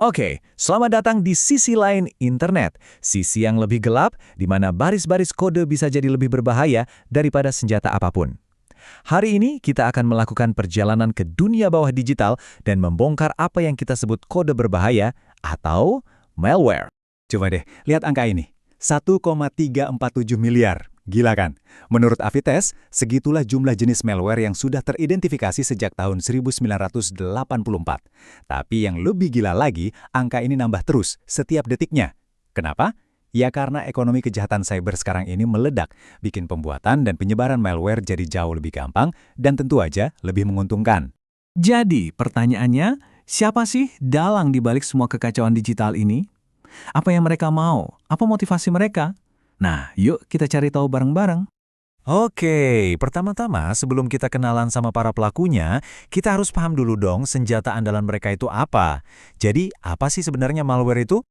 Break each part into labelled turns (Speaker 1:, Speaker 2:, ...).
Speaker 1: Oke, selamat datang di sisi lain internet. Sisi yang lebih gelap, di mana baris-baris kode bisa jadi lebih berbahaya daripada senjata apapun. Hari ini kita akan melakukan perjalanan ke dunia bawah digital dan membongkar apa yang kita sebut kode berbahaya atau malware.
Speaker 2: Coba deh, lihat angka ini. 1,347 miliar. Gila kan? Menurut Avites, segitulah jumlah jenis malware yang sudah teridentifikasi sejak tahun 1984. Tapi yang lebih gila lagi, angka ini nambah terus setiap detiknya. Kenapa? Ya karena ekonomi kejahatan cyber sekarang ini meledak, bikin pembuatan dan penyebaran malware jadi jauh lebih gampang dan tentu aja lebih menguntungkan.
Speaker 3: Jadi, pertanyaannya, siapa sih dalang di balik semua kekacauan digital ini? Apa yang mereka mau? Apa motivasi mereka? Nah, yuk kita cari tahu bareng-bareng.
Speaker 1: Oke, pertama-tama sebelum kita kenalan sama para pelakunya, kita harus paham dulu dong senjata andalan mereka itu apa. Jadi, apa sih sebenarnya malware itu?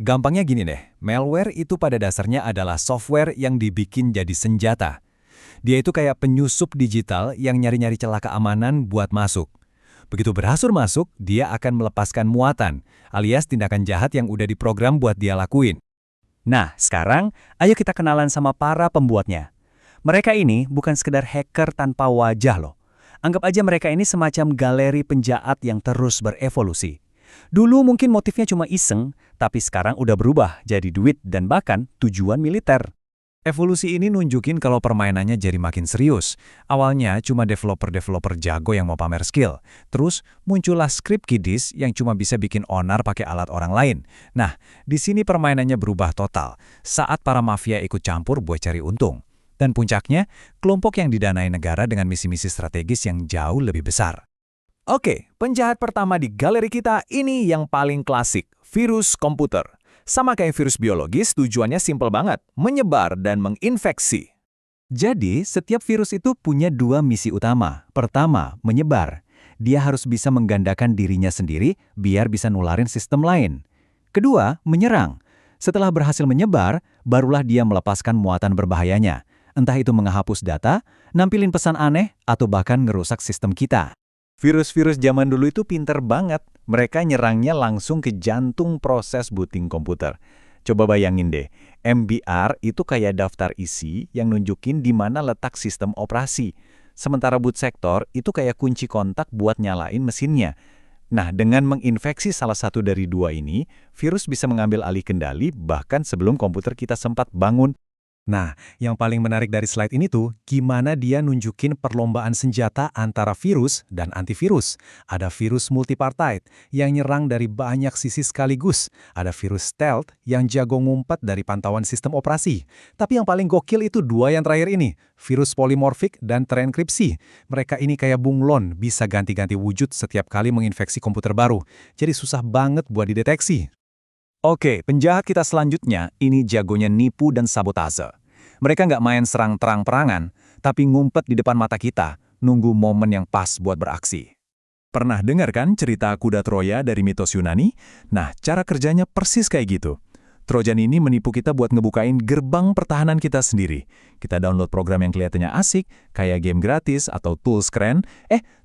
Speaker 1: Gampangnya gini deh, malware itu pada dasarnya adalah software yang dibikin jadi senjata. Dia itu kayak penyusup digital yang nyari-nyari celah keamanan buat masuk. Begitu berhasil masuk, dia akan melepaskan muatan, alias tindakan jahat yang udah diprogram buat dia lakuin.
Speaker 4: Nah, sekarang ayo kita kenalan sama para pembuatnya. Mereka ini bukan sekedar hacker tanpa wajah loh. Anggap aja mereka ini semacam galeri penjahat yang terus berevolusi. Dulu mungkin motifnya cuma iseng, tapi sekarang udah berubah jadi duit dan bahkan tujuan militer.
Speaker 1: Evolusi ini nunjukin kalau permainannya jadi makin serius. Awalnya cuma developer-developer jago yang mau pamer skill. Terus muncullah script kiddies yang cuma bisa bikin onar pakai alat orang lain. Nah, di sini permainannya berubah total saat para mafia ikut campur buat cari untung. Dan puncaknya, kelompok yang didanai negara dengan misi-misi strategis yang jauh lebih besar. Oke, penjahat pertama di galeri kita ini yang paling klasik, virus komputer. Sama kayak virus biologis, tujuannya simpel banget, menyebar dan menginfeksi.
Speaker 4: Jadi, setiap virus itu punya dua misi utama. Pertama, menyebar. Dia harus bisa menggandakan dirinya sendiri biar bisa nularin sistem lain. Kedua, menyerang. Setelah berhasil menyebar, barulah dia melepaskan muatan berbahayanya. Entah itu menghapus data, nampilin pesan aneh, atau bahkan ngerusak sistem kita.
Speaker 1: Virus-virus zaman dulu itu pinter banget. Mereka nyerangnya langsung ke jantung proses booting komputer. Coba bayangin deh, MBR itu kayak daftar isi yang nunjukin di mana letak sistem operasi. Sementara boot sector itu kayak kunci kontak buat nyalain mesinnya. Nah, dengan menginfeksi salah satu dari dua ini, virus bisa mengambil alih kendali bahkan sebelum komputer kita sempat bangun. Nah, yang paling menarik dari slide ini tuh, gimana dia nunjukin perlombaan senjata antara virus dan antivirus. Ada virus multipartite yang nyerang dari banyak sisi sekaligus. Ada virus stealth yang jago ngumpet dari pantauan sistem operasi. Tapi yang paling gokil itu dua yang terakhir ini, virus polimorfik dan terenkripsi. Mereka ini kayak bunglon, bisa ganti-ganti wujud setiap kali menginfeksi komputer baru. Jadi susah banget buat dideteksi. Oke, penjahat kita selanjutnya, ini jagonya nipu dan sabotase. Mereka nggak main serang terang-perangan, tapi ngumpet di depan mata kita, nunggu momen yang pas buat beraksi. Pernah dengar kan cerita kuda Troya dari mitos Yunani? Nah, cara kerjanya persis kayak gitu. Trojan ini menipu kita buat ngebukain gerbang pertahanan kita sendiri. Kita download program yang kelihatannya asik, kayak game gratis atau tools keren,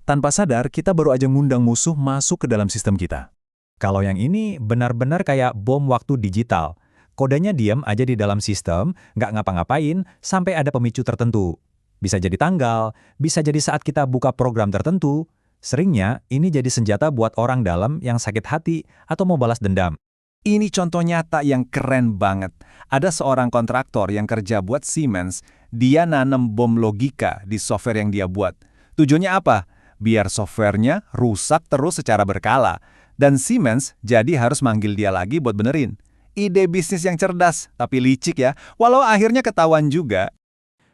Speaker 1: tanpa sadar kita baru aja ngundang musuh masuk ke dalam sistem kita. Kalau yang ini benar-benar kayak bom waktu digital. Kodenya diam aja di dalam sistem, nggak ngapa-ngapain, sampai ada pemicu tertentu. Bisa jadi tanggal, bisa jadi saat kita buka program tertentu. Seringnya, ini jadi senjata buat orang dalam yang sakit hati atau mau balas dendam. Ini contoh nyata yang keren banget. Ada seorang kontraktor yang kerja buat Siemens, dia nanam bom logika di software yang dia buat. Tujuannya apa? Biar softwarenya rusak terus secara berkala. Dan Siemens jadi harus manggil dia lagi buat benerin. Ide bisnis yang cerdas, tapi licik ya, walau akhirnya ketahuan juga.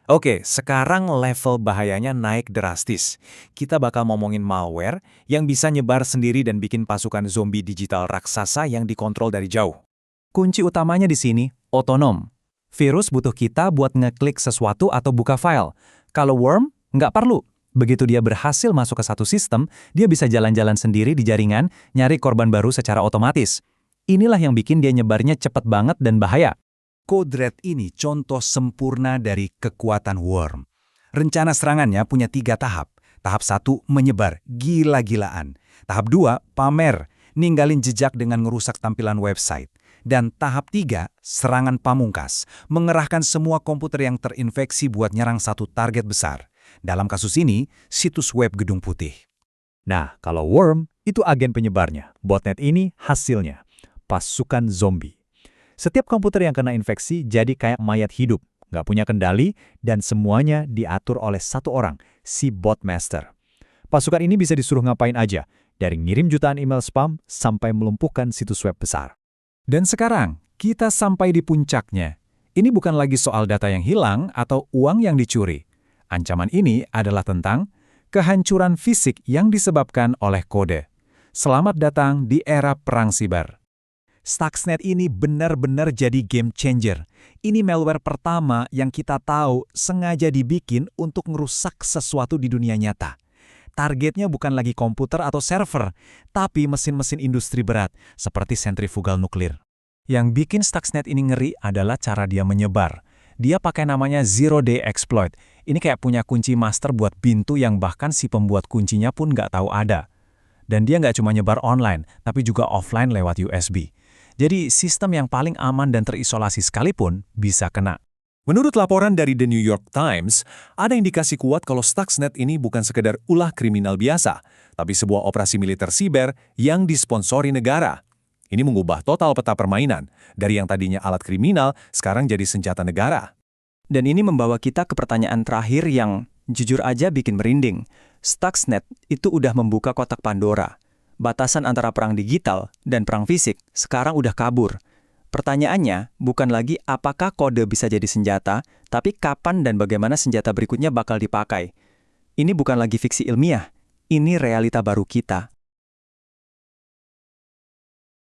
Speaker 1: Oke, sekarang level bahayanya naik drastis. Kita bakal ngomongin malware yang bisa nyebar sendiri dan bikin pasukan zombie digital raksasa yang dikontrol dari jauh. Kunci utamanya di sini, otonom. Virus butuh kita buat ngeklik sesuatu atau buka file. Kalau worm, nggak perlu. Begitu dia berhasil masuk ke satu sistem, dia bisa jalan-jalan sendiri di jaringan, nyari korban baru secara otomatis. Inilah yang bikin dia nyebarnya cepat banget dan bahaya. Code Red ini contoh sempurna dari kekuatan worm. Rencana serangannya punya 3 tahap. Tahap 1, menyebar, gila-gilaan. Tahap 2, pamer.
Speaker 2: ninggalin jejak dengan ngerusak tampilan website. Dan tahap 3, serangan pamungkas, mengerahkan semua komputer yang terinfeksi buat nyerang satu target besar. Dalam kasus ini, situs web Gedung Putih.
Speaker 1: Nah, kalau worm, itu agen penyebarnya. Botnet ini hasilnya. Pasukan zombie. Setiap komputer yang kena infeksi jadi kayak mayat hidup, nggak punya kendali, dan semuanya diatur oleh satu orang, si botmaster. Pasukan ini bisa disuruh ngapain aja, dari ngirim jutaan email spam sampai melumpuhkan situs web besar.
Speaker 2: Dan sekarang, kita sampai di puncaknya. Ini bukan lagi soal data yang hilang atau uang yang dicuri. Ancaman ini adalah tentang kehancuran fisik yang disebabkan oleh kode. Selamat datang di era perang siber. Stuxnet ini benar-benar jadi game changer. Ini malware pertama yang kita tahu sengaja dibikin untuk ngerusak sesuatu di dunia nyata. Targetnya bukan lagi komputer atau server, tapi mesin-mesin industri berat, seperti sentrifugal nuklir. Yang bikin Stuxnet ini ngeri adalah cara dia menyebar. Dia pakai namanya Zero Day Exploit. Ini kayak punya kunci master buat pintu yang bahkan si pembuat kuncinya pun nggak tahu ada. Dan dia nggak cuma nyebar online, tapi juga offline lewat USB. Jadi sistem yang paling aman dan terisolasi sekalipun bisa kena. Menurut laporan dari The New York Times, ada indikasi kuat kalau Stuxnet ini bukan sekedar ulah kriminal biasa, tapi sebuah operasi militer siber yang disponsori negara. Ini mengubah total peta permainan, dari yang tadinya alat kriminal, sekarang jadi senjata negara.
Speaker 4: Dan ini membawa kita ke pertanyaan terakhir yang jujur aja bikin merinding. Stuxnet itu udah membuka kotak Pandora. Batasan antara perang digital dan perang fisik sekarang udah kabur. Pertanyaannya bukan lagi apakah kode bisa jadi senjata, tapi kapan dan bagaimana senjata berikutnya bakal dipakai. Ini bukan lagi fiksi ilmiah, ini realita baru kita.